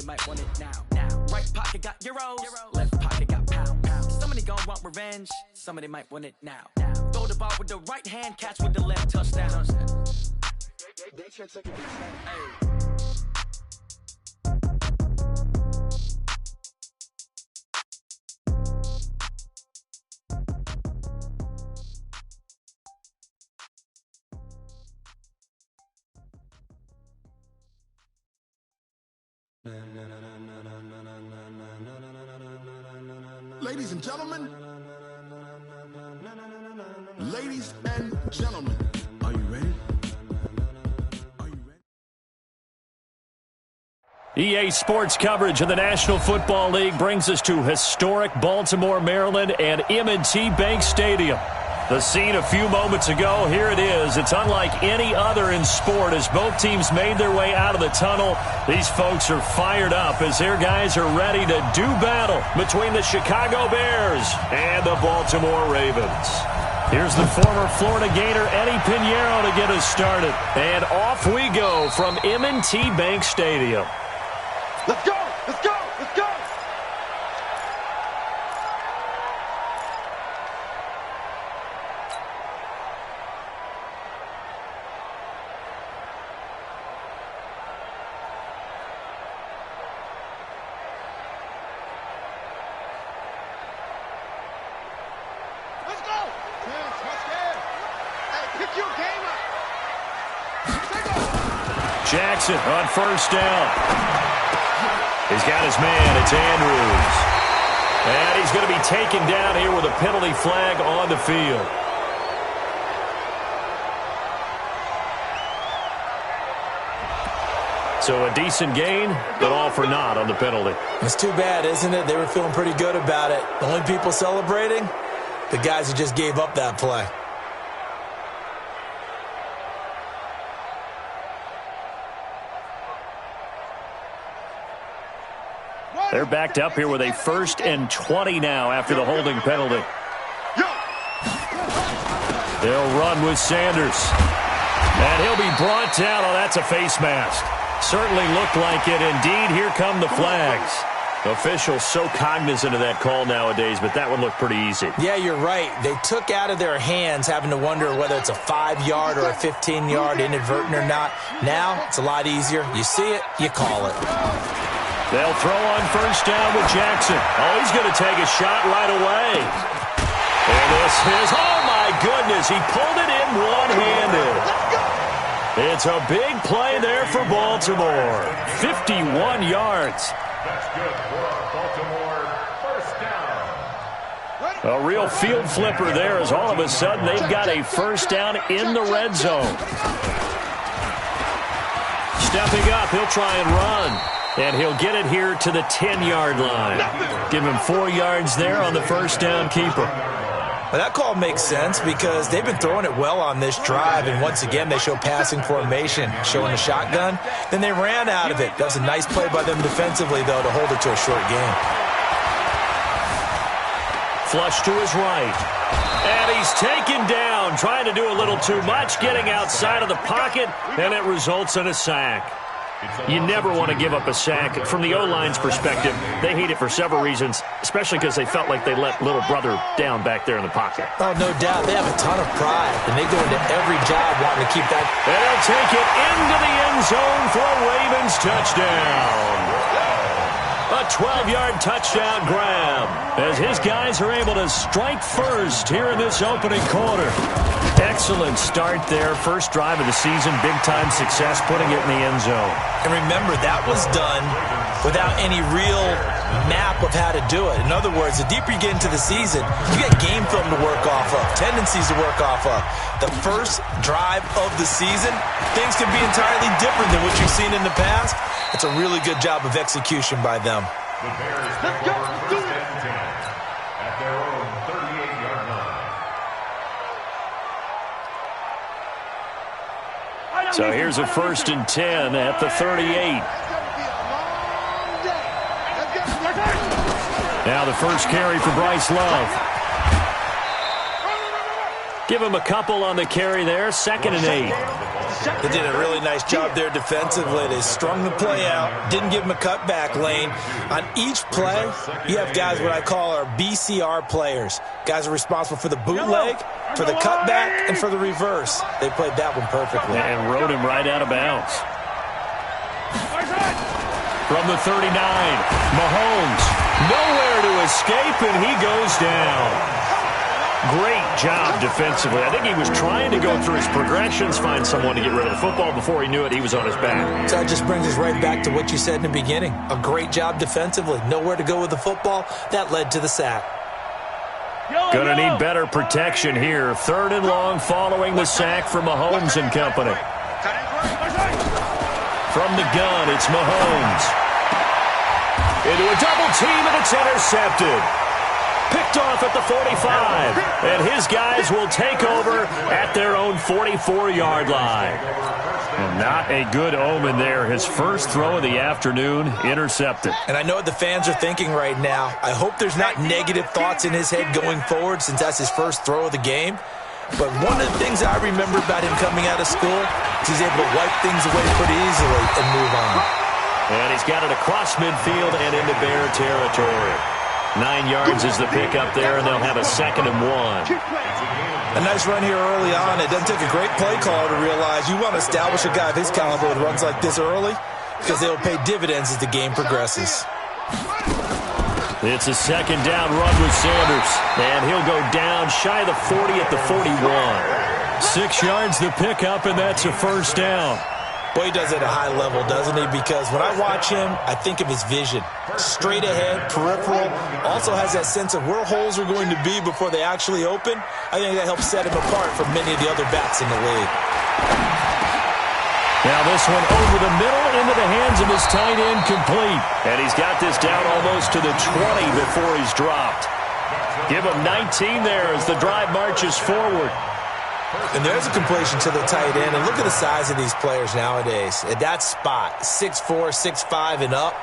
might want it now. Right pocket got euros, left pocket got pounds. Somebody gon' want revenge, somebody might want it now. Throw the ball with the right hand, catch with the left, touchdown. They should take it. Ladies and gentlemen, ladies and gentlemen, are you ready? EA Sports coverage of the National Football League brings us to historic Baltimore, Maryland, and M&T Bank Stadium. The scene a few moments ago, here it is. It's unlike any other in sport as both teams made their way out of the tunnel. These folks are fired up as their guys are ready to do battle between the Chicago Bears and the Baltimore Ravens. Here's the former Florida Gator, Eddie Pinheiro, to get us started. And off we go from M&T Bank Stadium. Let's go! Let's go! Let's go! Let's go! Hey, pick your game up! Jackson on first down. He's got his man. It's Andrews. And he's going to be taken down here with a penalty flag on the field. So a decent gain, but all for naught on the penalty. It's too bad, isn't it? They were feeling pretty good about it. The only people celebrating, the guys who just gave up that play. They're backed up here with a 1st and 20 now after the holding penalty. They'll run with Sanders. And he'll be brought down. Oh, that's a face mask. Certainly looked like it. Indeed, here come the flags. Officials so cognizant of that call nowadays, but that would look pretty easy. Yeah, you're right. They took out of their hands having to wonder whether it's a 5-yard or a 15-yard inadvertent or not. Now, it's a lot easier. You see it, you call it. They'll throw on first down with Jackson. Oh, he's going to take a shot right away. And this is, oh my goodness, he pulled it in one-handed. It's a big play there for Baltimore. 51 yards. That's good for Baltimore. First down. A real field flipper there as all of a sudden they've got a first down in the red zone. Stepping up, he'll try and run. And he'll get it here to the 10-yard line. Give him 4 yards there on the first down keeper. Well, that call makes sense because they've been throwing it well on this drive, and once again they show passing formation, showing the shotgun. Then they ran out of it. That was a nice play by them defensively, though, to hold it to a short game. Flush to his right. And he's taken down, trying to do a little too much, getting outside of the pocket, and it results in a sack. You never want to give up a sack. From the O-line's perspective, they hate it for several reasons, especially because they felt like they let little brother down back there in the pocket. Oh, no doubt. They have a ton of pride, and they go into every job wanting to keep that. And they'll take it into the end zone for a Ravens touchdown. A 12-yard touchdown grab as his guys are able to strike first here in this opening quarter. Excellent start there. First drive of the season, big-time success, putting it in the end zone. And remember, that was done without any real map of how to do it. In other words, the deeper you get into the season, you get game film to work off of, tendencies to work off of. The first drive of the season, things can be entirely different than what you've seen in the past. It's a really good job of execution by them. The Bears take over first and 10 at their own 38-yard line. So here's a 1st and 10 at the 38. Now the first carry for Bryce Love. Give him a couple on the carry there. 2nd and 8. They did a really nice job there defensively. They strung the play out, didn't give him a cutback lane. On each play, you have guys what I call our BCR players. Guys are responsible for the bootleg, for the cutback, and for the reverse. They played that one perfectly. And rode him right out of bounds. From the 39, Mahomes, nowhere to escape, and he goes down. Great job defensively. I think he was trying to go through his progressions, find someone to get rid of the football. Before he knew it, he was on his back. So that just brings us right back to what you said in the beginning. A great job defensively. Nowhere to go with the football. That led to the sack. Gonna need better protection here. 3rd and long following the sack from Mahomes and company. From the gun, it's Mahomes. Into a double team, and it's intercepted. Picked off at the 45, and his guys will take over at their own 44-yard line. And not a good omen there. His first throw of the afternoon, intercepted. And I know what the fans are thinking right now. I hope there's not negative thoughts in his head going forward since that's his first throw of the game. But one of the things I remember about him coming out of school is he's able to wipe things away pretty easily and move on. And he's got it across midfield and into Bear territory. 9 yards is the pickup there, and they'll have a 2nd and 1. A nice run here early on. It doesn't take a great play caller to realize you want to establish a guy of his caliber that runs like this early because they'll pay dividends as the game progresses. It's a 2nd down run with Sanders, and he'll go down shy of the 40 at the 41. 6 yards the pickup, and that's a 1st down. Boy, he does it at a high level, doesn't he? Because when I watch him, I think of his vision. Straight ahead, peripheral, also has that sense of where holes are going to be before they actually open. I think that helps set him apart from many of the other backs in the league. Now this one over the middle into the hands of his tight end, complete. And he's got this down almost to the 20 before he's dropped. Give him 19 there as the drive marches forward. And there's a completion to the tight end. And look at the size of these players nowadays. At that spot, 6'4", 6'5", and up.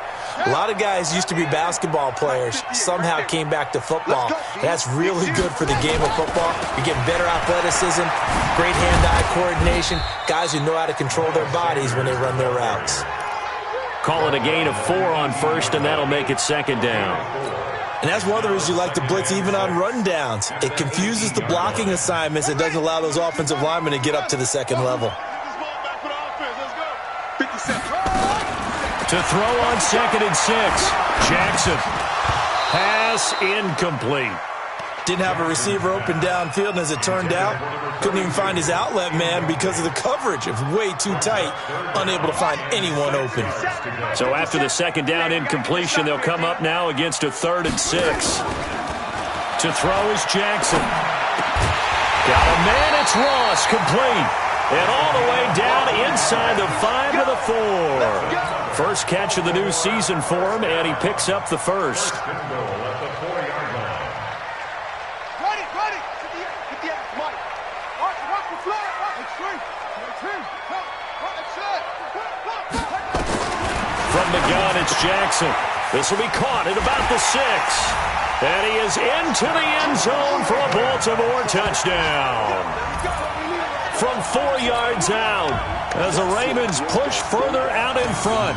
A lot of guys used to be basketball players, somehow came back to football. And that's really good for the game of football. You're getting better athleticism, great hand-eye coordination, guys who know how to control their bodies when they run their routes. Call it a gain of 4 on 1st, and that'll make it 2nd down. And that's one of the reasons you like to blitz even on rundowns. It confuses the blocking assignments. It doesn't allow those offensive linemen to get up to the 2nd level. To throw on 2nd and 6. Jackson. Pass incomplete. Didn't have a receiver open downfield, and as it turned out, couldn't even find his outlet man because of the coverage. It was way too tight, unable to find anyone open. So after the 2nd down incompletion, they'll come up now against a 3rd and 6. To throw is Jackson. Got a man, it's Ross, complete. And all the way down inside the 5 to the 4. First catch of the new season for him, and he picks up the 1st. From the gun, it's Jackson. This will be caught at about the 6. And he is into the end zone for a Baltimore touchdown. From 4 yards out, as the Ravens push further out in front.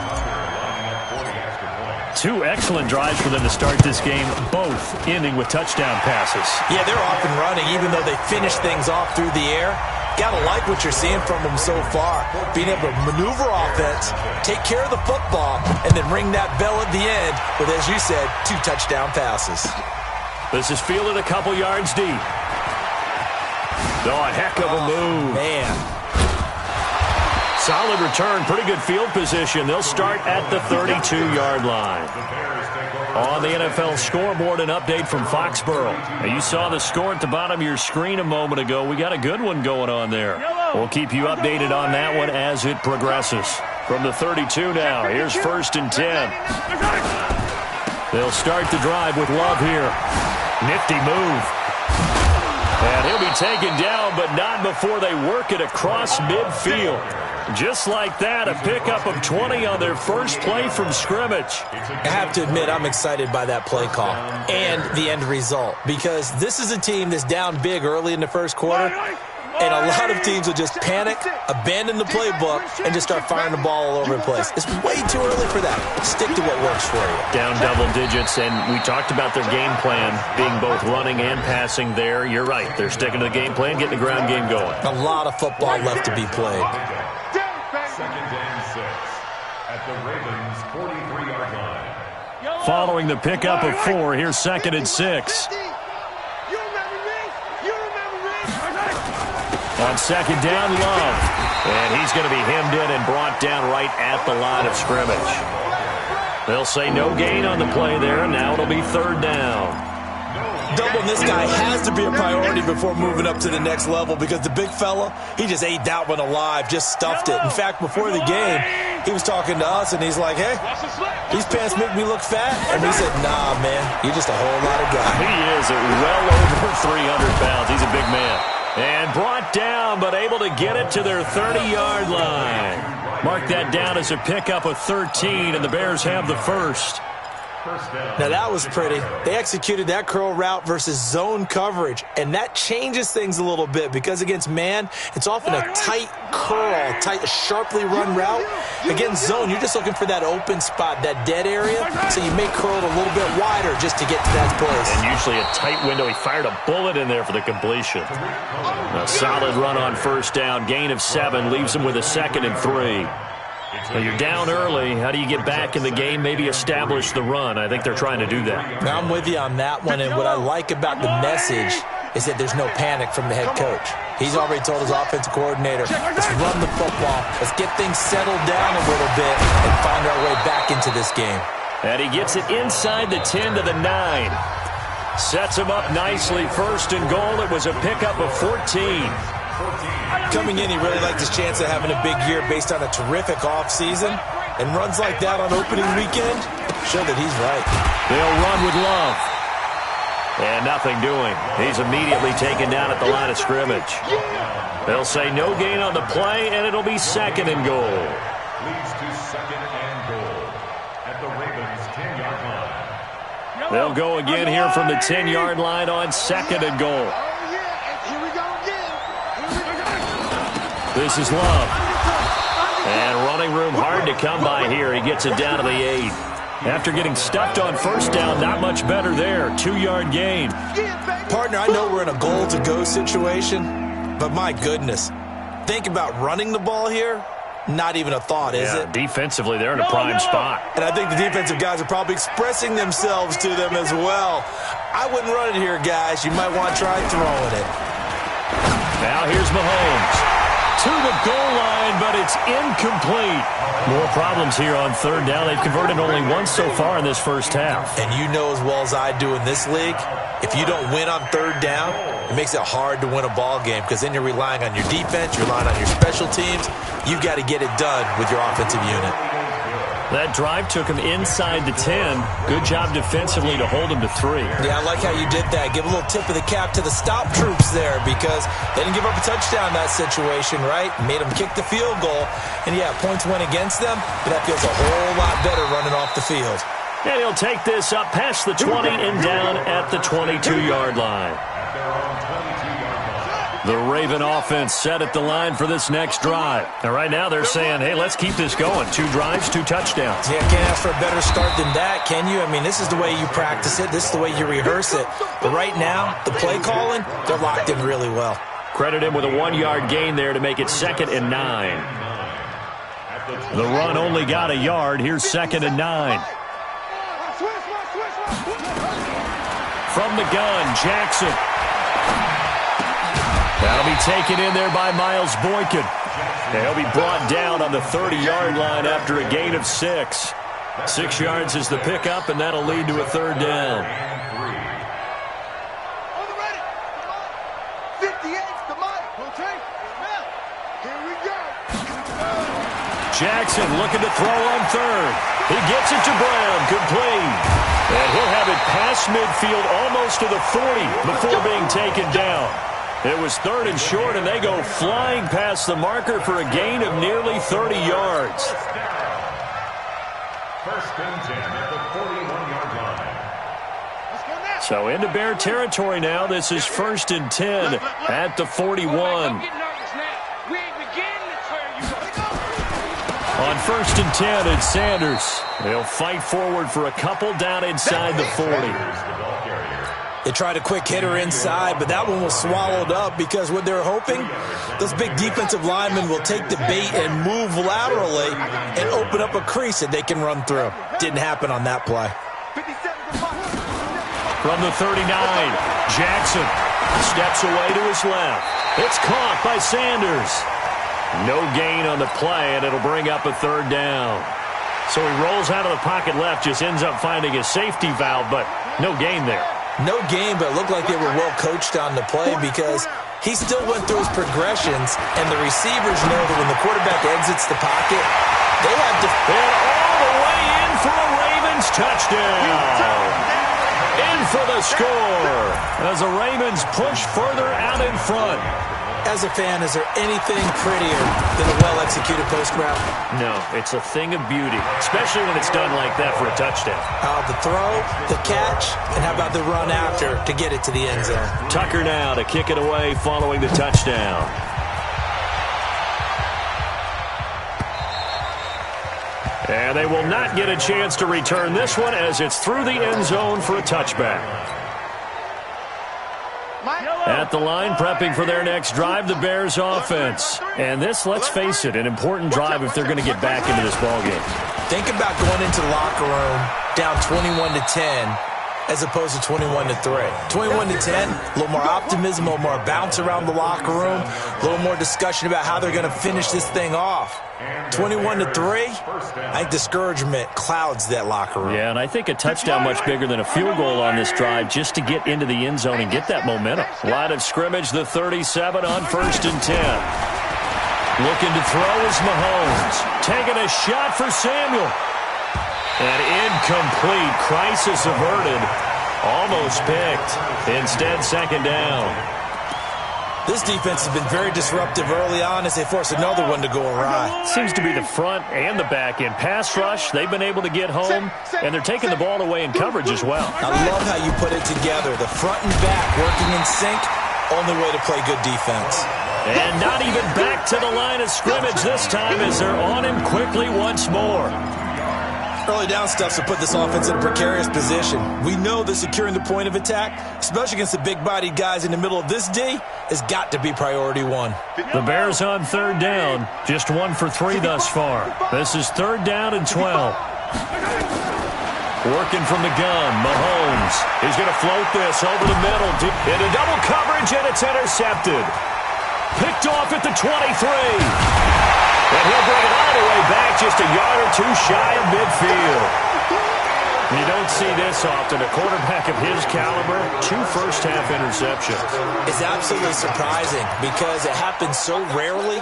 2 excellent drives for them to start this game, both ending with touchdown passes. Yeah, they're off and running, even though they finish things off through the air. Gotta like what you're seeing from them so far. Being able to maneuver offense, take care of the football, and then ring that bell at the end with, as you said, 2 touchdown passes. This is fielded a couple yards deep. Oh, a heck of a move. Man. Solid return, pretty good field position. They'll start at the 32-yard line. On the NFL scoreboard, an update from Foxborough. Now, you saw the score at the bottom of your screen a moment ago. We got a good one going on there. We'll keep you updated on that one as it progresses. From the 32 now, here's 1st and 10. They'll start the drive with Love here. Nifty move. And he'll be taken down, but not before they work it across midfield. Just like that, a pickup of 20 on their first play from scrimmage. I have to admit, I'm excited by that play call and the end result because this is a team that's down big early in the first quarter, and a lot of teams will just panic, abandon the playbook, and just start firing the ball all over the place. It's way too early for that. Stick to what works for you. Down double digits, and we talked about their game plan being both running and passing there. You're right. They're sticking to the game plan, getting the ground game going. A lot of football left to be played. Second and 6 at the Ravens' 43-yard line. Following the pickup of 4, here's 2nd and 6. On 2nd down, Love. And he's going to be hemmed in and brought down right at the line of scrimmage. They'll say no gain on the play there, and now it'll be 3rd down. Doubling this guy has to be a priority before moving up to the next level because the big fella, he just ate that one alive, just stuffed it. In fact, before the game, he was talking to us, and he's like, hey, these pants make me look fat. And we said, nah, man, you're just a whole lot of guy. He is well over 300 pounds. He's a big man. And brought down, but able to get it to their 30-yard line. Mark that down as a pickup of 13, and the Bears have the first. Now, that was pretty. They executed that curl route versus zone coverage, and that changes things a little bit because against man, it's often a tight curl, tight, sharply run route. Against zone, you're just looking for that open spot, that dead area, so you may curl it a little bit wider just to get to that place. And usually a tight window. He fired a bullet in there for the completion. A solid run on 1st down. Gain of 7 leaves him with a 2nd and 3. Now you're down early. How do you get back in the game, maybe establish the run? I think they're trying to do that. Now, I'm with you on that one, and what I like about the message is that there's no panic from the head coach. He's already told his offensive coordinator, let's run the football, let's get things settled down a little bit and find our way back into this game. And he gets it inside the 10 to the 9. Sets him up nicely. 1st and goal. It was a pickup of 14. Coming in, he really liked his chance of having a big year based on a terrific offseason. And runs like that on opening weekend show that he's right. They'll run with Love. And nothing doing. He's immediately taken down at the line of scrimmage. They'll say no gain on the play, and it'll be 2nd and goal. Leads to 2nd and goal at the Ravens' 10-yard line. They'll go again here from the 10-yard line on 2nd and goal. This is Love. And running room hard to come by here. He gets it down to the 8. After getting stuffed on 1st down, not much better there. 2-yard gain. Partner, I know we're in a goal-to-go situation, but my goodness. Think about running the ball here. Not even a thought, is it? Defensively, they're in a prime spot. And I think the defensive guys are probably expressing themselves to them as well. I wouldn't run it here, guys. You might want to try throwing it. Now here's Mahomes. To the goal line, but it's incomplete. More problems here on 3rd down. They've converted only once so far in this first half. And you know as well as I do in this league, if you don't win on 3rd down, it makes it hard to win a ball game because then you're relying on your defense, you're relying on your special teams. You've got to get it done with your offensive unit. That drive took him inside the 10. Good job defensively to hold him to 3. Yeah, I like how you did that. Give a little tip of the cap to the stop troops there because they didn't give up a touchdown in that situation, right? Made them kick the field goal. And, yeah, points went against them, but that feels a whole lot better running off the field. And he'll take this up past the 20 and down at the 22-yard line. The Raven offense set at the line for this next drive. And right now they're saying, hey, let's keep this going. 2 drives, 2 touchdowns. Yeah, can't ask for a better start than that, can you? I mean, this is the way you practice it. This is the way you rehearse it. But right now, the play calling, they're locked in really well. Credit him with a 1-yard gain there to make it 2nd and 9. The run only got a yard. Here's 2nd and 9. From the gun, Jackson. That'll be taken in there by Miles Boykin. And he'll be brought down on the 30-yard line after a gain of 6. 6 yards is the pickup, and that'll lead to a 3rd down. Jackson looking to throw on 3rd. He gets it to Brown, complete. And he'll have it past midfield almost to the 40 before being taken down. It was 3rd and short, and they go flying past the marker for a gain of nearly 30 yards. First and 10 at the 41-yard line. So into Bear territory now. This is 1st and 10 at the 41. On 1st and 10, it's Sanders. They'll fight forward for a couple down inside the 40. They tried a quick hitter inside, but that one was swallowed up because what they're hoping, those big defensive linemen will take the bait and move laterally and open up a crease that they can run through. Didn't happen on that play. From the 39, Jackson steps away to his left. It's caught by Sanders. No gain on the play, and it'll bring up a 3rd down. So he rolls out of the pocket left, just ends up finding a safety valve, but no gain there. No gain, but it looked like they were well coached on the play because he still went through his progressions, and the receivers know that when the quarterback exits the pocket, they have to... And all the way in for a Ravens touchdown. In for the score as the Ravens push further out in front. As a fan, is there anything prettier than a well-executed post route? No, it's a thing of beauty, especially when it's done like that for a touchdown. The throw, the catch, and how about the run after to get it to the end zone? Tucker now to kick it away following the touchdown. And they will not get a chance to return this one as it's through the end zone for a touchback. At the line, prepping for their next drive, the Bears offense. And this, let's face it, an important drive if they're going to get back into this ballgame. Think about going into the locker room down 21-10 as opposed to 21-3. 21-10, a little more optimism, a little more bounce around the locker room, a little more discussion about how they're going to finish this thing off. 21-3, I think discouragement clouds that locker room. Yeah, and I think a touchdown much bigger than a field goal on this drive just to get into the end zone and get that momentum. Line of scrimmage, the 37 on 1st and 10. Looking to throw is Mahomes. Taking a shot for Samuel. And incomplete. Crisis averted. Almost picked. Instead, 2nd down. This defense has been very disruptive early on as they force another one to go awry. Seems to be the front and the back end. Pass rush, they've been able to get home, and they're taking the ball away in coverage as well. I love how you put it together. The front and back working in sync, only way to play good defense. And not even back to the line of scrimmage this time as they're on him quickly once more. Early down stuff to put this offense in a precarious position. We know that securing the point of attack, especially against the big-bodied guys in the middle of this D, has got to be priority one. The Bears on 3rd down, just 1 for 3 thus far. This is 3rd down and 12. Working from the gun, Mahomes. He's going to float this over the middle. Into double coverage, and it's intercepted. Picked off at the 23. And he'll bring it all the way back, just a yard or 2 shy of midfield. You don't see this often. A quarterback of his caliber, 2 first-half interceptions. It's absolutely surprising because it happens so rarely.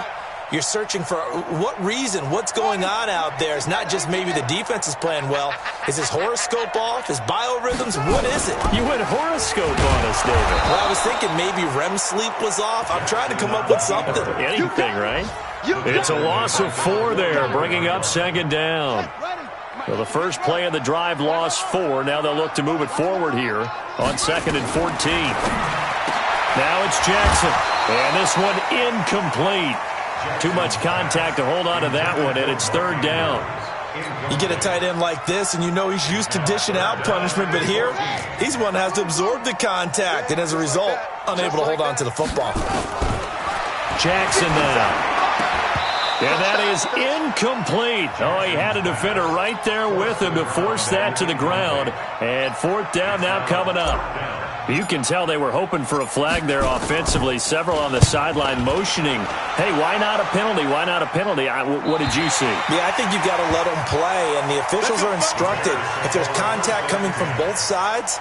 You're searching for what reason, what's going on out there. It's not just maybe the defense is playing well. Is his horoscope off? His biorhythms? What is it? You went horoscope on us, David. Well, I was thinking maybe REM sleep was off. I'm trying to come up with something. Anything, right? It's a loss of 4 there, bringing up 2nd down. So the first play of the drive lost 4. Now they'll look to move it forward here on 2nd and 14. Now it's Jackson. And this one incomplete. Too much contact to hold on to that one, and it's 3rd down. You get a tight end like this, and you know he's used to dishing out punishment, but here, he's one that has to absorb the contact, and as a result, unable to hold on to the football. Jackson now. And that is incomplete. Oh, he had a defender right there with him to force that to the ground. And 4th down now coming up. You can tell they were hoping for a flag there offensively. Several on the sideline motioning. Hey, why not a penalty? Why not a penalty? What did you see? Yeah, I think you've got to let them play, and the officials are instructed. If there's contact coming from both sides,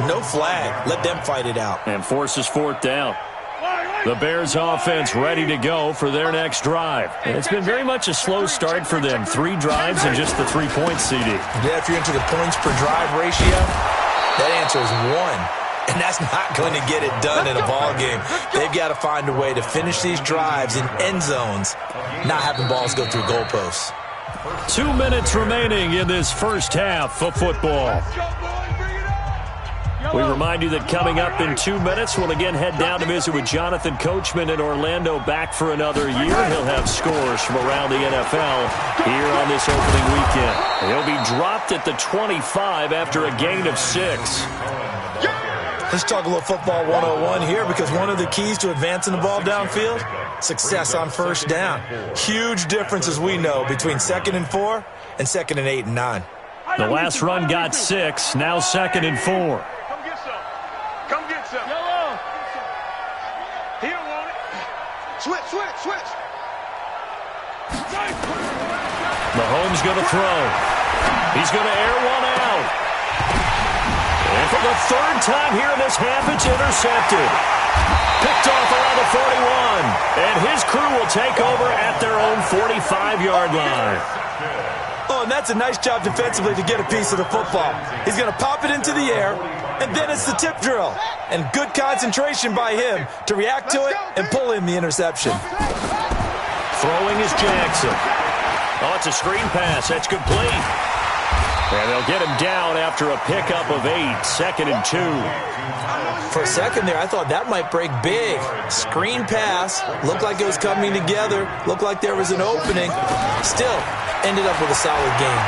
no flag. Let them fight it out. And forces 4th down. The Bears offense ready to go for their next drive. It's been very much a slow start for them. 3 drives and just the 3-point CD. Yeah, if you're into the points per drive ratio, that answer is 1. And that's not going to get it done in a ball game. They've got to find a way to finish these drives in end zones, not having balls go through goalposts. 2 minutes remaining in this first half of football. We remind you that coming up in 2 minutes, we'll again head down to visit with Jonathan Coachman in Orlando, back for another year. He'll have scores from around the NFL here on this opening weekend. He'll be dropped at the 25 after a gain of 6. Let's talk a little football 101 here, because one of the keys to advancing the ball downfield, success on first down. Huge difference, as we know, between 2nd and 4 and 2nd and 8 and 9. The last run got 6, now 2nd and 4. Come get some. Yellow. He don't want it. Switch. Mahomes going to throw. He's going to air one out. And for the 3rd time here in this half, it's intercepted. Picked off around the 41. And his crew will take over at their own 45-yard line. Oh, and that's a nice job defensively to get a piece of the football. He's going to pop it into the air, and then it's the tip drill. And good concentration by him to react to it and pull in the interception. Throwing is Jackson. Oh, it's a screen pass. That's complete. And they'll get him down after a pickup of 8, 2nd and 2. For a second there, I thought that might break big. Screen pass. Looked like it was coming together. Looked like there was an opening. Still, ended up with a solid game.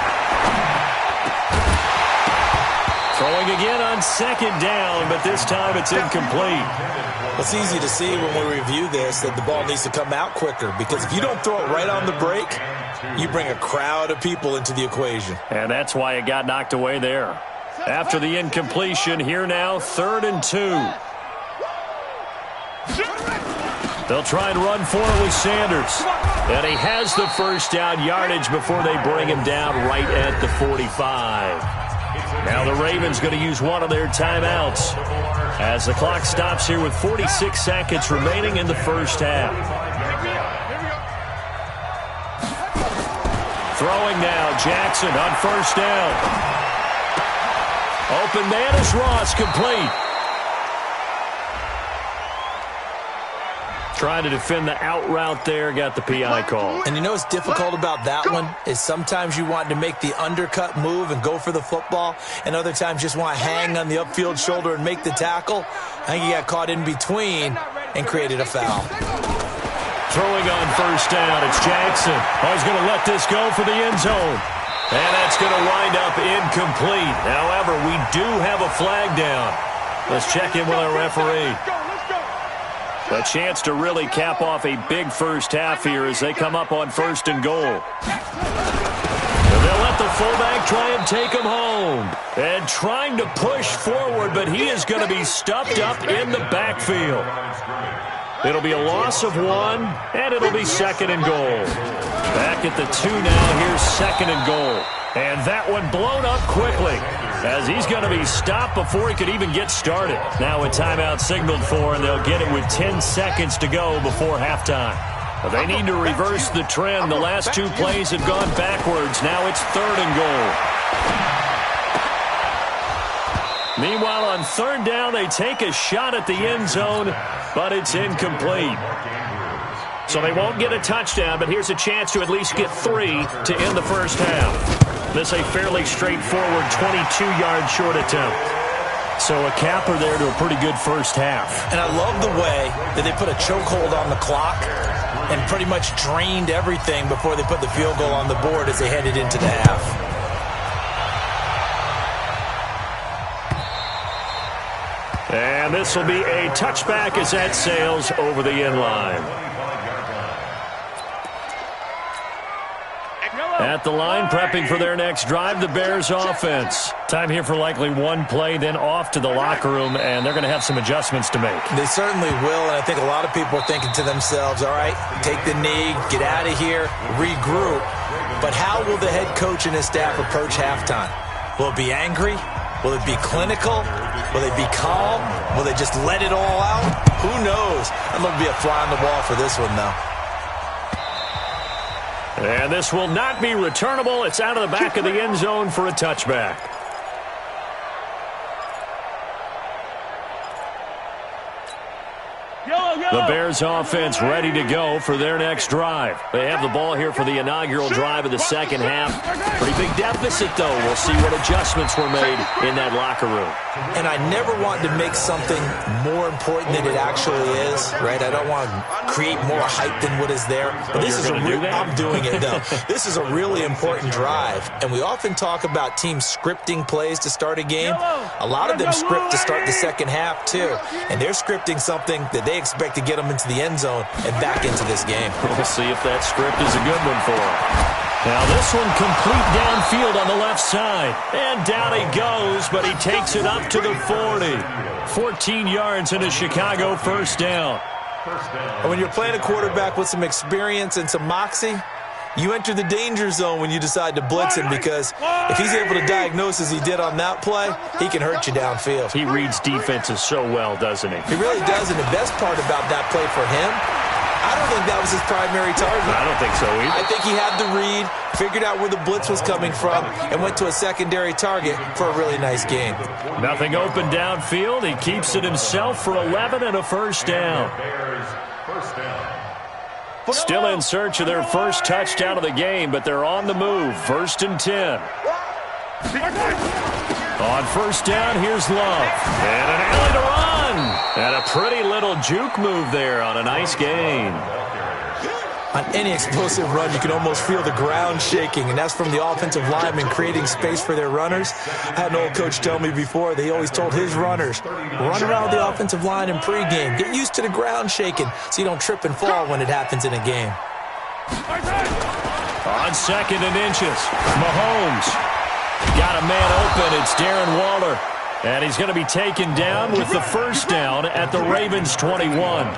Throwing again on 2nd down, but this time it's incomplete. It's easy to see when we review this that the ball needs to come out quicker, because if you don't throw it right on the break, you bring a crowd of people into the equation. And that's why it got knocked away there. After the incompletion, here now, 3rd and 2. They'll try and run for it with Sanders. And he has the first down yardage before they bring him down right at the 45. Now the Ravens going to use one of their timeouts as the clock stops here with 46 seconds remaining in the first half. Throwing now, Jackson on first down. Open man is Ross, complete. Trying to defend the out route there, got the PI call. And you know what's difficult about that one is sometimes you want to make the undercut move and go for the football, and other times just want to hang on the upfield shoulder and make the tackle. I think he got caught in between and created a foul. Throwing on first down, it's Jackson. Oh, he's going to let this go for the end zone. And that's going to wind up incomplete. However, we do have a flag down. Let's check in with our referee. A chance to really cap off a big first half here as they come up on 1st and goal. And they'll let the fullback try and take him home. And trying to push forward, but he is going to be stuffed up in the backfield. It'll be a loss of 1, and it'll be 2nd and goal. Back at the 2 now, here's 2nd and goal. And that one blown up quickly as he's going to be stopped before he could even get started. Now a timeout signaled for, and they'll get it with 10 seconds to go before halftime. They need to reverse the trend. The last 2 plays have gone backwards. Now it's 3rd and goal. Meanwhile, on 3rd down, they take a shot at the end zone, but it's incomplete. So they won't get a touchdown, but here's a chance to at least get 3 to end the first half. This a fairly straightforward 22-yard short attempt. So a capper there to a pretty good first half. And I love the way that they put a chokehold on the clock and pretty much drained everything before they put the field goal on the board as they headed into the half. And this will be a touchback as that sails over the end line. At the line, prepping for their next drive, the Bears offense. Time here for likely 1 play, then off to the locker room, and they're going to have some adjustments to make. They certainly will, and I think a lot of people are thinking to themselves, all right, take the knee, get out of here, regroup. But how will the head coach and his staff approach halftime? Will it be angry? Will it be clinical? Will they be calm? Will they just let it all out? Who knows? I'd love to be a fly on the wall for this one, though. And this will not be returnable. It's out of the back of the end zone for a touchback. The Bears offense ready to go for their next drive. They have the ball here for the inaugural drive of the second half. Pretty big deficit, though. We'll see what adjustments were made in that locker room. And I never want to make something more important than it actually is, right? I don't want to create more hype than what is there. But this is I'm doing it, though. This is a really important drive. And we often talk about teams scripting plays to start a game. A lot of them script to start the second half, too. And they're scripting something that they expect to get them into the end zone and back into this game. We'll see if that script is a good one for them. Now this one complete downfield on the left side. And down he goes, but he takes it up to the 40. 14 yards and a Chicago first down. And when you're playing a quarterback with some experience and some moxie, you enter the danger zone when you decide to blitz him, because if he's able to diagnose as he did on that play, he can hurt you downfield. He reads defenses so well, doesn't he? He really does, and the best part about that play for him, I don't think that was his primary target. I don't think so either. I think he had the read, figured out where the blitz was coming from, and went to a secondary target for a really nice gain. Nothing open downfield. He keeps it himself for 11 and a first down. Still in search of their first touchdown of the game, but they're on the move. 1st and 10. On first down, here's Love. And an alley to run. And a pretty little juke move there on a nice gain. On any explosive run, you can almost feel the ground shaking, and that's from the offensive linemen creating space for their runners. I had an old coach tell me before, they always told his runners, run around the offensive line in pregame. Get used to the ground shaking so you don't trip and fall when it happens in a game. On 2nd and inches, Mahomes got a man open. It's Darren Waller, and he's going to be taken down with the first down at the Ravens 21.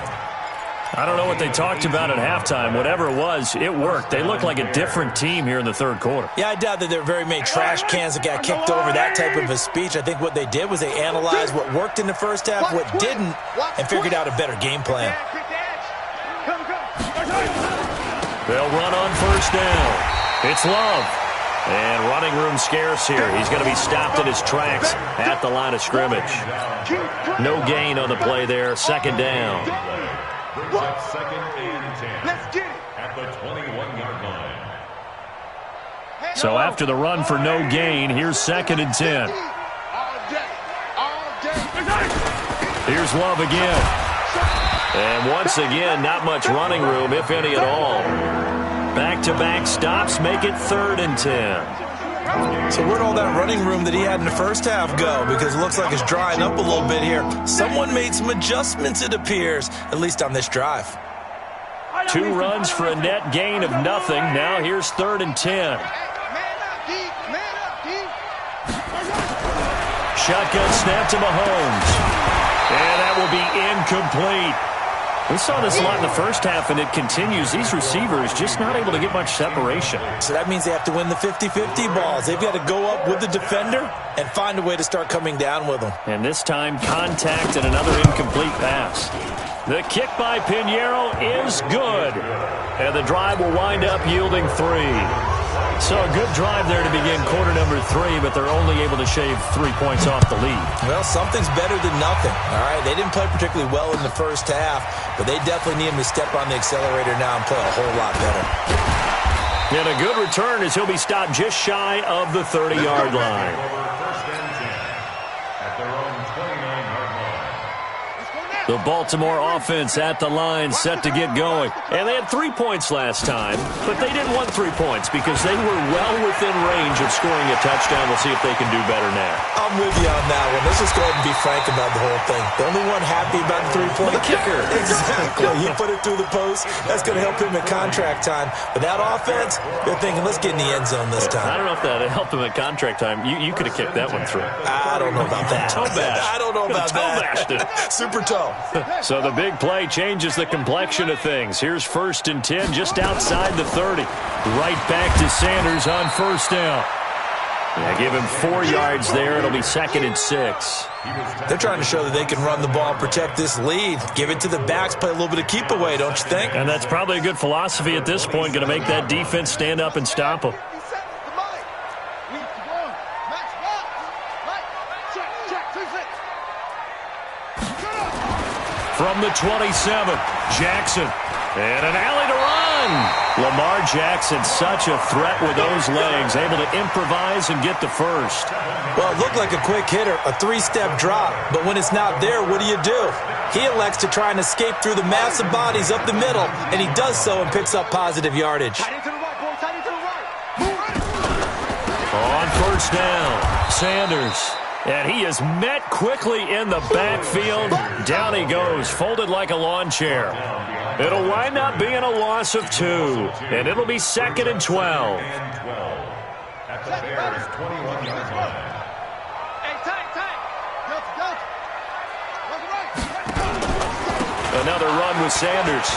I don't know what they talked about at halftime. Whatever it was, it worked. They look like a different team here in the third quarter. Yeah, I doubt that there are very many trash cans that got kicked over, that type of a speech. I think what they did was they analyzed what worked in the first half, what didn't, and figured out a better game plan. They'll run on first down. It's Love. And running room scarce here. He's going to be stopped in his tracks at the line of scrimmage. No gain on the play there. 2nd down. Second and 10. Let's get it. At the 21-yard line. So after the run for no gain, here's 2nd and 10. Here's Love again. And once again, not much running room, if any at all. Back-to-back stops make it 3rd and 10. So where'd all that running room that he had in the first half go? Because it looks like it's drying up a little bit here. Someone made some adjustments, it appears, at least on this drive. 2 runs for a net gain of nothing. Now here's 3rd and 10. Shotgun snap to Mahomes. And that will be incomplete. We saw this a lot in the first half, and it continues. These receivers just not able to get much separation. So that means they have to win the 50-50 balls. They've got to go up with the defender and find a way to start coming down with them. And this time, contact and another incomplete pass. The kick by Pinheiro is good. And the drive will wind up yielding 3. So a good drive there to begin quarter number 3, but they're only able to shave 3 points off the lead. Well, something's better than nothing, all right? They didn't play particularly well in the first half, but they definitely need him to step on the accelerator now and play a whole lot better. And a good return as he'll be stopped just shy of the 30-yard line. First and 10 at their own 29-yard line. The Baltimore offense at the line, set to get going. And they had 3 points last time, but they didn't want 3 points because they were well within range of scoring a touchdown. We'll see if they can do better now. I'm with you on that one. Let's just go ahead and be frank about the whole thing. The only one happy about the 3-point kicker. Exactly. He put it through the post. That's going to help him at contract time. But that offense, they're thinking, let's get in the end zone this time. I don't know if that helped him at contract time. You could have kicked that one through. I don't know about that. Toe bash. I don't know about toe bashed it. Super toe. So the big play changes the complexion of things. Here's 1st and 10 just outside the 30. Right back to Sanders on first down. Yeah, give him 4 yards there. It'll be 2nd and 6. They're trying to show that they can run the ball, protect this lead. Give it to the backs, play a little bit of keep away, don't you think? And that's probably a good philosophy at this point. Going to make that defense stand up and stop them. from the 27. Jackson. And an alley to run. Lamar Jackson, such a threat with those legs, able to improvise and get the first. Well, it looked like a quick hitter, a three-step drop. But when it's not there, what do? He elects to try and escape through the massive bodies up the middle, and he does so and picks up positive yardage. On first down, Sanders. And he is met quickly in the backfield. Down he goes, folded like a lawn chair. It'll wind up being a loss of 2, and it'll be 2nd and 12. At the Bears' 21-yard line. Another run with Sanders.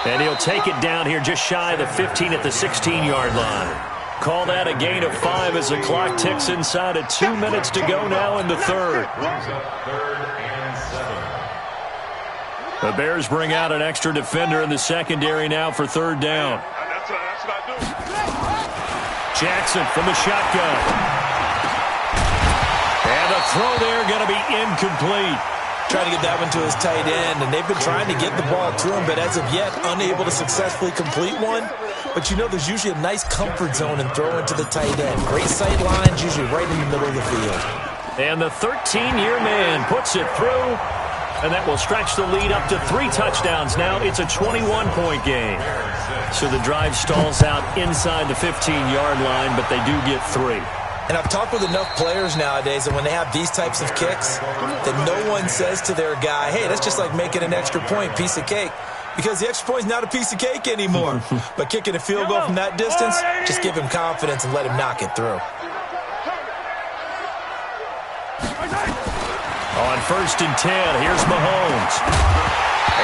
And he'll take it down here just shy of the 15 at the 16-yard line. Call that a gain of 5 as the clock ticks inside of 2 minutes to go now in the third. The Bears bring out an extra defender in the secondary now for third down. That's what I do. Jackson from the shotgun. And the throw there going to be incomplete. Trying to get that one to his tight end, and they've been trying to get the ball to him, but as of yet, unable to successfully complete one. But you know there's usually a nice comfort zone in throwing to the tight end. Great sight lines, usually right in the middle of the field. And the 13-year man puts it through, and that will stretch the lead up to 3 touchdowns now. It's a 21-point game. So the drive stalls out inside the 15-yard line, but they do get 3. And I've talked with enough players nowadays that when they have these types of kicks, that no one says to their guy, hey, that's just like making an extra point, piece of cake. Because the extra point is not a piece of cake anymore. But kicking a field goal from that distance, just give him confidence and let him knock it through. On first and 10, here's Mahomes.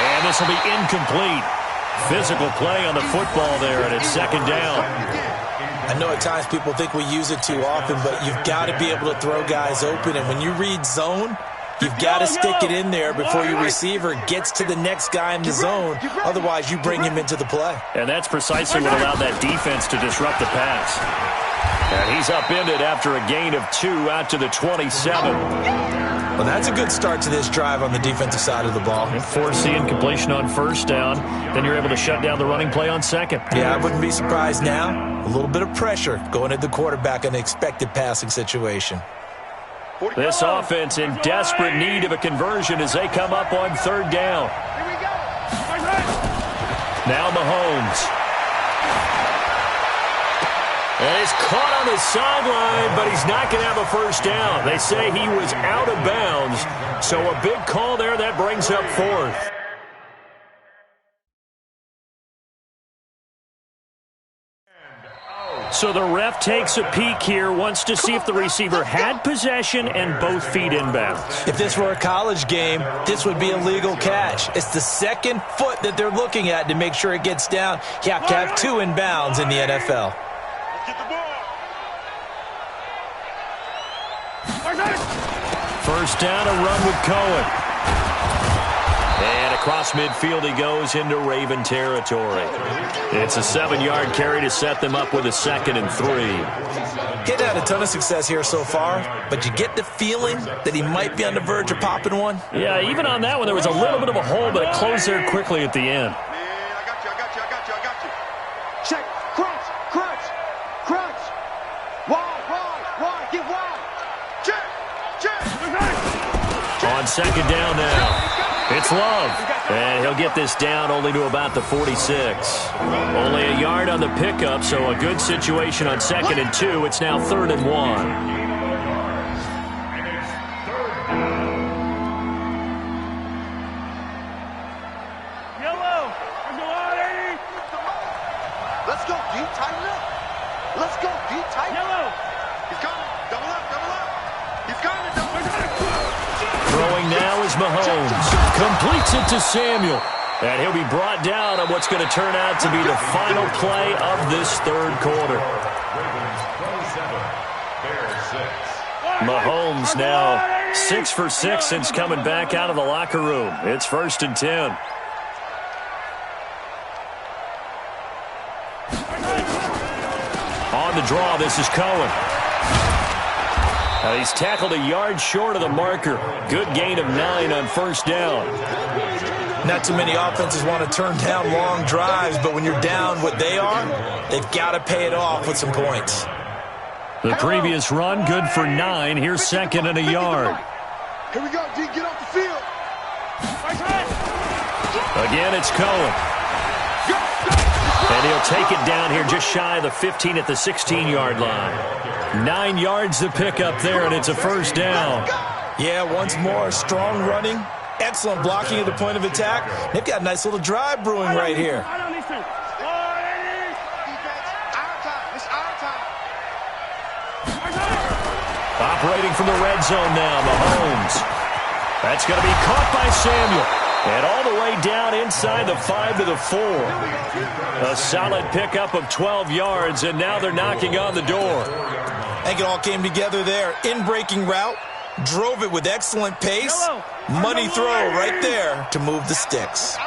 And this will be incomplete. Physical play on the football there, and it's 2nd down. I know at times people think we use it too often, but you've got to be able to throw guys open. And when you read zone, you've got to stick it in there before your receiver gets to the next guy in the zone. Otherwise, you bring him into the play. And that's precisely what allowed that defense to disrupt the pass. And he's upended after a gain of 2 out to the 27. Well, that's a good start to this drive on the defensive side of the ball. Forcing completion on first down. Then you're able to shut down the running play on second. Yeah, I wouldn't be surprised now. A little bit of pressure going at the quarterback in an expected passing situation. This offense in desperate need of a conversion as they come up on third down. Now Mahomes. And he's caught on the sideline, but he's not going to have a first down. They say he was out of bounds, so a big call there that brings up 4th. So the ref takes a peek here, wants to see if the receiver had possession and both feet inbounds. If this were a college game, this would be a legal catch. It's the second foot that they're looking at to make sure it gets down. You have to have 2 inbounds in the NFL. First down, a run with Cohen. And across midfield he goes into Raven territory. It's a 7-yard carry to set them up with a 2nd and 3. He'd had a ton of success here so far, but you get the feeling that he might be on the verge of popping one. Yeah, even on that one, there was a little bit of a hole, but it closed there quickly at the end. I got you. Check, crunch. Wide, get wide. Check. On second down now, it's Love. And he'll get this down only to about the 46. Only a yard on the pickup, so a good situation on 2nd and 2. It's now 3rd and 1. Throwing now is Mahomes. Completes it to Samuel. And he'll be brought down on what's going to turn out to be the final play of this third quarter. Mahomes now 6 for 6 since coming back out of the locker room. It's 1st and 10. On the draw, this is Cohen. He's tackled a yard short of the marker. Good gain of 9 on first down. Not too many offenses want to turn down long drives, but when you're down what they are, they've got to pay it off with some points. The previous run, good for 9. Here's second and a yard. Here we go, D. Get off the field. Again, it's Cohen. And he'll take it down here just shy of the 15 at the 16-yard line. 9 yards to pick up there, and it's a first down. Yeah, once more, strong running, excellent blocking at the point of attack. They've got a nice little drive brewing right here. Operating from the red zone now, Mahomes. That's going to be caught by Samuel. And all the way down inside the 5 to the 4. A solid pickup of 12 yards, and now they're knocking on the door. I think it all came together there. In-breaking route, drove it with excellent pace. Money throw right there to move the sticks.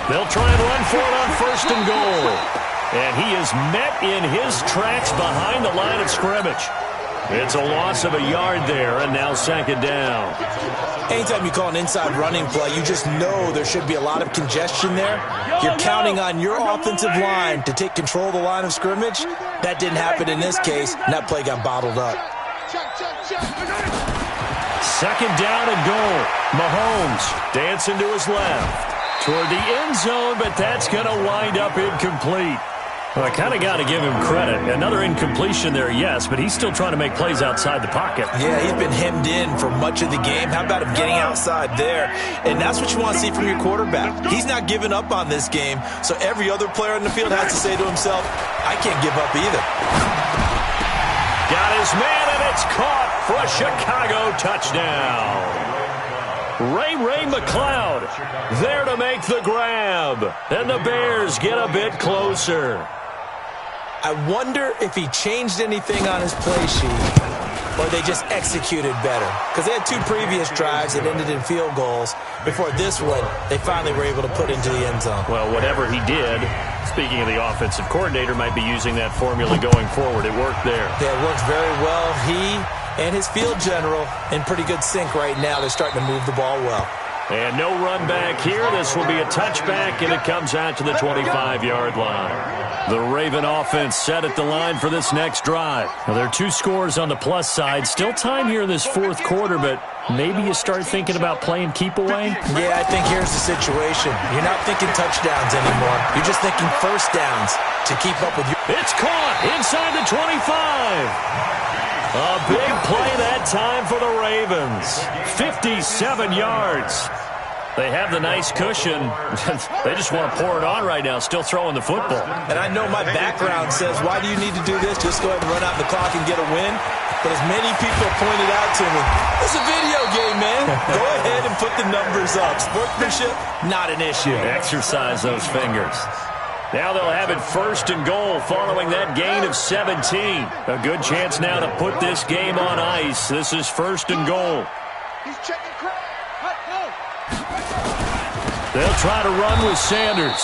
They'll try and run for it on first and goal. And he is met in his tracks behind the line of scrimmage. It's a loss of a yard there, and now second down. Anytime you call an inside running play, you just know there should be a lot of congestion there. You're counting on your offensive line to take control of the line of scrimmage. That didn't happen in this case, and that play got bottled up. Second down and goal. Mahomes dancing to his left toward the end zone, but that's going to wind up incomplete. Well, I kind of got to give him credit. Another incompletion there, yes, but he's still trying to make plays outside the pocket. Yeah, he's been hemmed in for much of the game. How about him getting outside there? And that's what you want to see from your quarterback. He's not giving up on this game, so every other player in the field has to say to himself, I can't give up either. Got his man, and it's caught for a Chicago touchdown. Ray McCloud there to make the grab. And the Bears get a bit closer. I wonder if he changed anything on his play sheet or they just executed better. Because they had 2 previous drives that ended in field goals. Before this one, they finally were able to put into the end zone. Well, whatever he did, speaking of the offensive coordinator, might be using that formula going forward. It worked there. Yeah, it worked very well. He and his field general in pretty good sync right now. They're starting to move the ball well. And no run back here. This will be a touchback, and it comes out to the 25-yard line. The Raven offense set at the line for this next drive. Now, there are 2 scores on the plus side. Still time here in this fourth quarter, but maybe you start thinking about playing keep away? Yeah, I think here's the situation. You're not thinking touchdowns anymore. You're just thinking first downs to keep up with you. It's caught inside the 25. A big play that time for the Ravens. 57 yards. They have the nice cushion. They just want to pour it on right now, still throwing the football. And I know my background says, why do you need to do this? Just go ahead and run out the clock and get a win. But as many people have pointed out to me, it's a video game, man. Go ahead and put the numbers up. Sportsmanship, not an issue. Exercise those fingers. Now they'll have it first and goal following that gain of 17. A good chance now to put this game on ice. This is first and goal. He's checking crowd. They'll try to run with Sanders.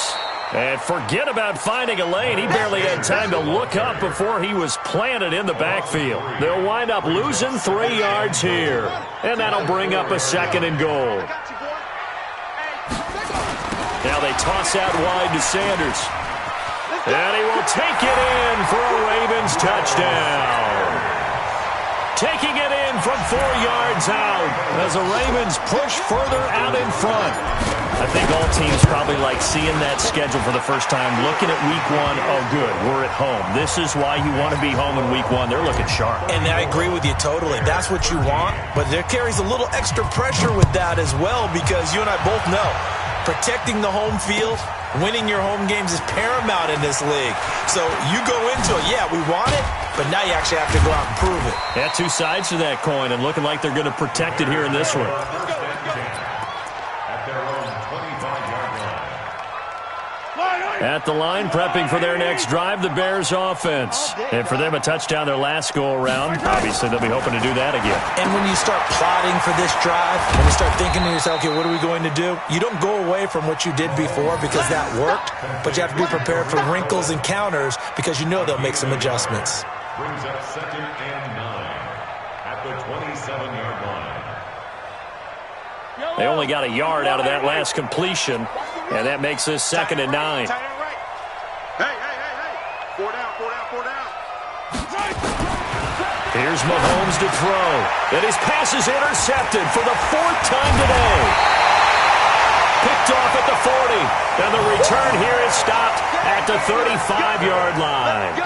And forget about finding a lane. He barely had time to look up before he was planted in the backfield. They'll wind up losing 3 yards here. And that'll bring up a second and goal. Now they toss out wide to Sanders. And he will take it in for a Ravens touchdown. Taking it in from 4 yards out as the Ravens push further out in front. I think all teams probably like seeing that schedule for the first time, looking at week 1. Oh, good, we're at home. This is why you want to be home in week 1. They're looking sharp. And I agree with you totally. That's what you want. But there carries a little extra pressure with that as well, because you and I both know protecting the home field, winning your home games is paramount in this league. So you go into it, yeah, we want it, but now you actually have to go out and prove it. Yeah, 2 sides to that coin, and looking like they're going to protect it here in this one. At the line, prepping for their next drive, the Bears offense. And for them, a touchdown their last go-around. Obviously, they'll be hoping to do that again. And when you start plotting for this drive, and you start thinking to yourself, okay, what are we going to do? You don't go away from what you did before because that worked, but you have to be prepared for wrinkles and counters because you know they'll make some adjustments. brings up 2nd and 9 at the 27-yard line. They only got a yard out of that last completion, and that makes this 2nd and 9. Hey. 4 down. Here's Mahomes to throw. And his pass is intercepted for the 4th time today. Picked off at the 40. And the return here is stopped at the 35-yard line.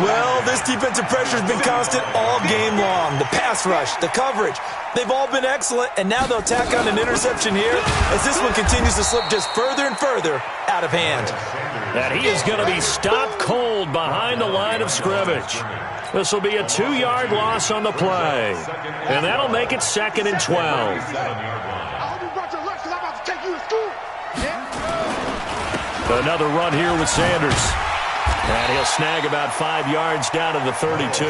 Well, this defensive pressure has been constant all game long. The pass rush, the coverage, they've all been excellent, and now they'll tack on an interception here as this one continues to slip just further and further out of hand. And he is going to be stopped cold behind the line of scrimmage. This will be a 2-yard loss on the play, and that'll make it 2nd and 12. I hope you brought your lunch because I'm about to take you to school. Another run here with Sanders. And he'll snag about 5 yards down to the 32.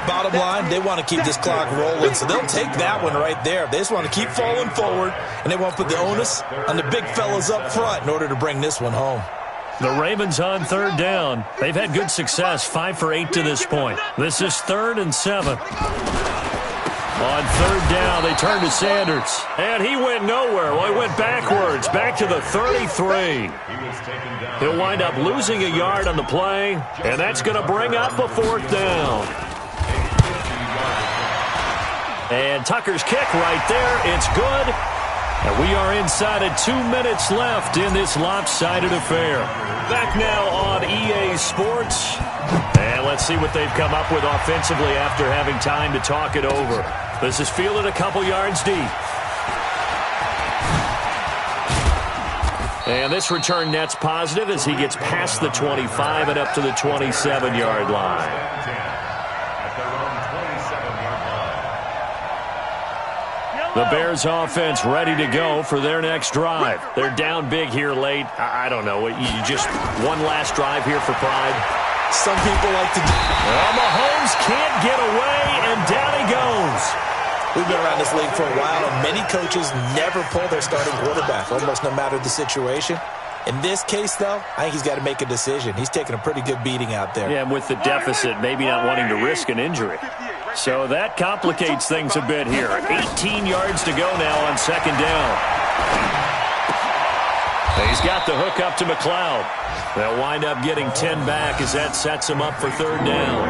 Bottom line, they want to keep this clock rolling, so they'll take that one right there. They just want to keep falling forward, and they want to put the onus on the big fellas up front in order to bring this one home. The Ravens on 3rd down. They've had good success, 5 for 8 to this point. This is 3rd and 7. On 3rd down, they turn to Sanders. And he went nowhere. Well, he went backwards, back to the 33. He'll wind up losing a yard on the play, and that's going to bring up a 4th down. And Tucker's kick right there. It's good. And we are inside of 2 minutes left in this lopsided affair. Back now on EA Sports. And let's see what they've come up with offensively after having time to talk it over. This is fielded a couple yards deep. And this return net's positive as he gets past the 25 and up to the 27-yard line. The Bears offense ready to go for their next drive. They're down big here late. I don't know. You just one last drive here for pride. Some people like to do. Well, Mahomes can't get away, and down he goes. We've been around this league for a while, and many coaches never pull their starting quarterback, almost no matter the situation. In this case, though, I think he's got to make a decision. He's taking a pretty good beating out there. Yeah, and with the deficit, maybe not wanting to risk an injury. So that complicates things a bit here. 18 yards to go now on 2nd down. He's got the hook up to McLeod. They'll wind up getting 10 back as that sets him up for 3rd down.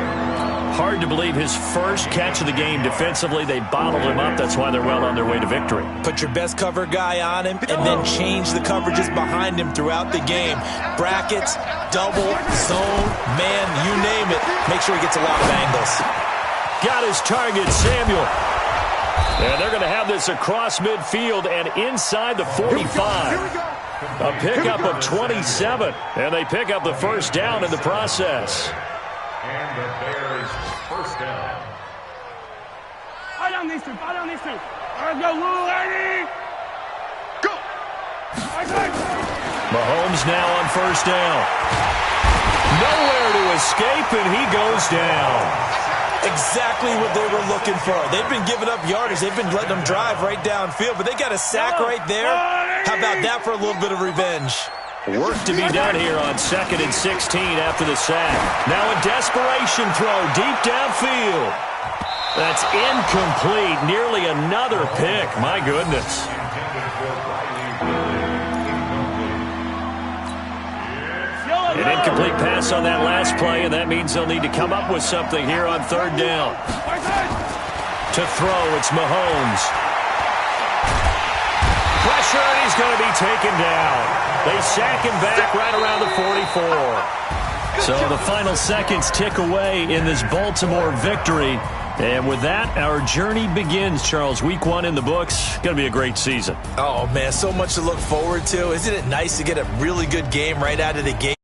Hard to believe his first catch of the game defensively. They bottled him up. That's why they're well on their way to victory. Put your best cover guy on him and then change the coverages behind him throughout the game. Brackets, double, zone, man, you name it. Make sure he gets a lot of angles. Got his target, Samuel. And they're going to have this across midfield and inside the 45. A pickup of 27. And they pick up the 1st down in the process. And the Bears' 1st down. Go! Mahomes now on 1st down. Nowhere to escape, and he goes down. Exactly what they were looking for. They've been giving up yardage. They've been letting them drive right downfield, but they got a sack right there. How about that for a little bit of revenge? Work to be done here on 2nd and 16 after the sack. Now a desperation throw deep downfield. That's incomplete. Nearly another pick. My goodness. An incomplete pass on that last play, and that means they'll need to come up with something here on 3rd down. To throw, it's Mahomes. Pressure, and he's going to be taken down. They sack him back right around the 44. So the final seconds tick away in this Baltimore victory. And with that, our journey begins, Charles. Week 1 in the books. Going to be a great season. Oh, man, so much to look forward to. Isn't it nice to get a really good game right out of the gate?